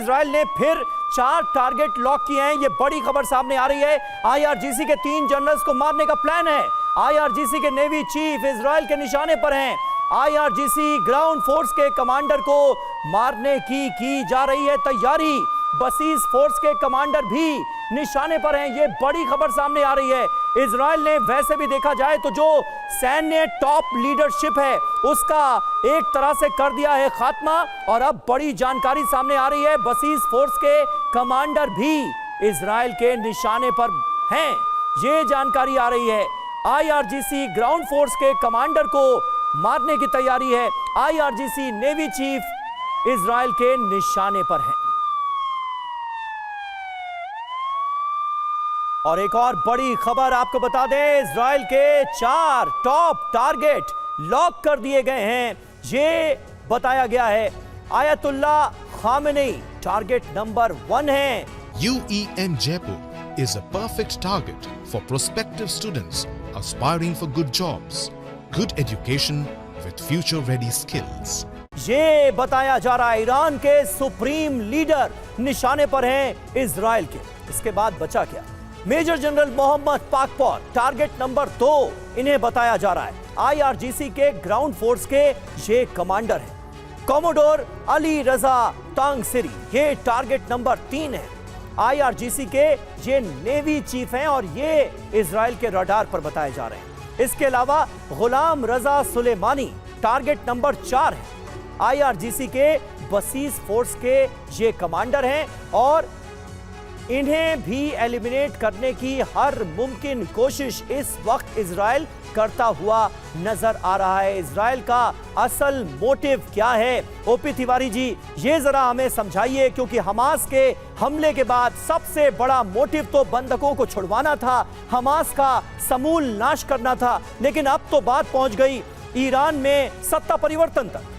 Israel ने फिर 4 target lock किए हैं। ये बड़ी खबर सामने आ रही है। आईआरजीसी के 3 जनरल्स को मारने का प्लान है। आईआरजीसी के नेवी चीफ इजराइल के निशाने पर हैं। आईआरजीसी ग्राउंड फोर्स के कमांडर को मारने की जा रही है तैयारी। बसीज फोर्स के कमांडर भी निशाने पर हैं। ये बड़ी खबर सामने आ रही है। इजराइल ने वैसे भी देखा जाए तो जो सैन्य टॉप लीडरशिप है उसका एक तरह से कर दिया है खात्मा, और अब बड़ी जानकारी सामने आ रही है। बसीज फोर्स के कमांडर भी इजराइल के निशाने पर हैं। ये जानकारी आ रही है। आईआरजीसी ग्राउंड फोर्स के कमांडर को मारने की तैयारी है। आईआरजीसी नेवी चीफ इजराइल के निशाने पर है। और एक और बड़ी खबर आपको बता दें, इजराइल के 4 टॉप टारगेट लॉक कर दिए गए हैं। ये बताया गया है आयतुल्ला खामेनी टारगेट नंबर 1 है। UEM Jaipur is a perfect target for prospective students aspiring for good jobs, good education with future-ready skills. ये बताया जा रहा है ईरान के सुप्रीम लीडर निशाने पर हैं इजराइल के। इसके बाद बचा क्या? Major general Mohammad Pakpour target number 2 इन्हें बताया जा रहा है। आईआरजीसी के ग्राउंड फोर्स के ये कमांडर हैं। कॉमोडोर अली रजा तांगसिरी ये टारगेट नंबर 3 है। आईआरजीसी के ये नेवी चीफ हैं और ये इजराइल के रडार पर बताए जा रहे हैं। इसके अलावा गुलाम रजा सुलेमानी टारगेट नंबर 4 है। आईआरजीसी के बसीज फोर्स के ये कमांडर हैं और इन्हें भी एलिमिनेट करने की हर मुमकिन कोशिश इस वक्त इजराइल करता हुआ नजर आ रहा है। इजराइल का असल मोटिव क्या है? ओपी तिवारी जी, ये जरा हमें समझाइए, क्योंकि हमास के हमले के बाद सबसे बड़ा मोटिव तो बंधकों को छुड़वाना था, हमास का समूल नाश करना था, लेकिन अब तो बात पहुंच गई ईरान में सत्ता परिवर्तन तक।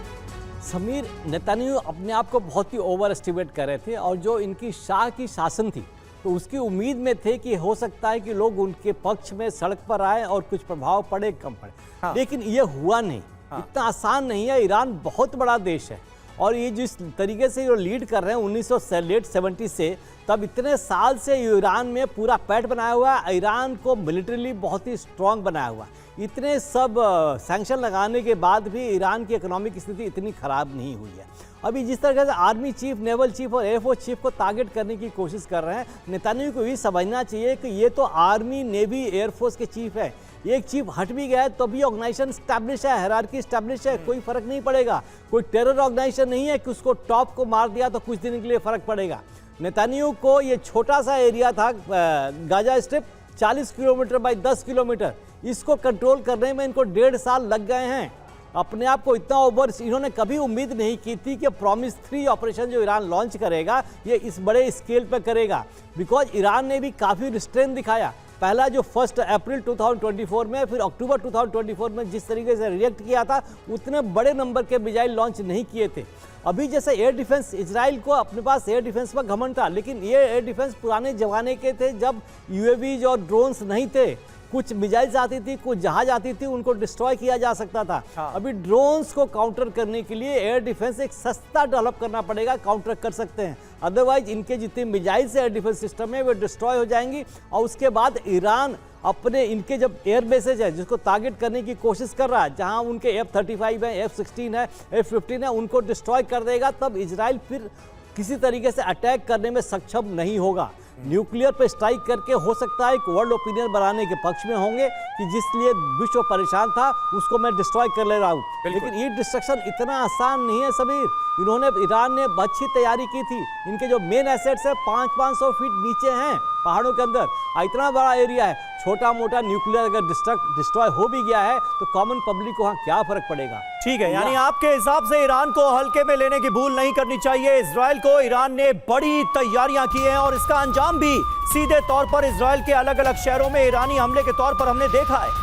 समीर, नेतन्याहू अपने आप को बहुत ही ओवर एस्टिमेट कर रहे थे और जो इनकी शाह की शासन थी तो उसकी उम्मीद में थे कि हो सकता है कि लोग उनके पक्ष में सड़क पर आए और कुछ प्रभाव पड़े कम पड़े। हाँ। लेकिन ये हुआ नहीं। हाँ। इतना आसान नहीं है। ईरान बहुत बड़ा देश है और ये जिस तरीके से ये लीड कर रहे हैं 1970 से, तब इतने साल से ईरान में पूरा पैठ बनाया हुआ है। ईरान को मिलिट्रीली बहुत ही स्ट्रांग बनाया हुआ है। इतने सब सैंक्शन लगाने के बाद भी ईरान की इकोनॉमिक स्थिति इतनी ख़राब नहीं हुई है। अभी जिस तरह से आर्मी चीफ, नेवल चीफ और एयरफोर्स चीफ को टारगेट करने की कोशिश कर रहे हैं, नेतन्याहू को ये समझना चाहिए कि ये तो आर्मी, नेवी, एयरफोर्स के चीफ है। एक चीफ हट भी गया है तो भी ऑर्गेनाइजेशन स्टैब्लिश है, हायरार्की स्टैब्लिश है, कोई फर्क नहीं पड़ेगा। कोई टेरर ऑर्गेनाइजेशन नहीं है कि उसको टॉप को मार दिया तो कुछ दिन के लिए फर्क पड़ेगा। नेतन्याहू को ये छोटा सा एरिया था Gaza strip, 40 kilometre by 10 kilometre, इसको कंट्रोल करने में इनको 1.5 साल लग गए हैं। अपने आप को इतना ओवर, इन्होंने कभी उम्मीद नहीं की थी कि प्रॉमिस 3 ऑपरेशन जो ईरान लॉन्च करेगा ये इस बड़े स्केल पर करेगा, बिकॉज ईरान ने भी काफ़ी रिस्ट्रेंट दिखाया। पहला जो 1 अप्रैल 2024 में, फिर अक्टूबर 2024 में जिस तरीके से रिएक्ट किया था, उतने बड़े नंबर के मिसाइल लॉन्च नहीं किए थे। अभी जैसे एयर डिफेंस, इजराइल को अपने पास एयर डिफेंस पर घमंड था, लेकिन ये एयर डिफेंस पुराने जमाने के थे जब यूएवीज और ड्रोन्स नहीं थे। कुछ मिसाइल्स आती थी, कुछ जहाज आती थी, उनको डिस्ट्रॉय किया जा सकता था। हाँ। अभी ड्रोन्स को काउंटर करने के लिए एयर डिफेंस एक सस्ता डेवलप करना पड़ेगा, काउंटर कर सकते हैं। अदरवाइज इनके जितने मिसाइल्स एयर डिफेंस सिस्टम है वो डिस्ट्रॉय हो जाएंगी और उसके बाद ईरान अपने इनके जब एयर बेसेज है जिसको टारगेट करने की कोशिश कर रहा है, जहां उनके F-35 है, F-16 है, F-15 है, उनको डिस्ट्रॉय कर देगा, तब इजराइल फिर किसी तरीके से अटैक करने में सक्षम नहीं होगा। न्यूक्लियर पे स्ट्राइक करके हो सकता है एक वर्ल्ड ओपिनियन बनाने के पक्ष में होंगे कि जिसलिए विश्व परेशान था उसको मैं डिस्ट्रॉय कर ले रहा हूँ, लेकिन ये डिस्ट्रक्शन इतना आसान नहीं है समीर। इन्होंने, ईरान ने अच्छी तैयारी की थी। इनके जो मेन एसेट्स है 500-500 फीट नीचे हैं पहाड़ों के अंदर, इतना बड़ा एरिया है। छोटा मोटा न्यूक्लियर अगर डिस्ट्रॉय हो भी गया है तो कॉमन पब्लिक को वहाँ क्या फर्क पड़ेगा? ठीक है, यानी आपके हिसाब से ईरान को हल्के में लेने की भूल नहीं करनी चाहिए। इजराइल को ईरान ने बड़ी तैयारियां की हैं और इसका अंजाम भी सीधे तौर पर इजराइल के अलग अलग शहरों में ईरानी हमले के तौर पर हमने देखा है।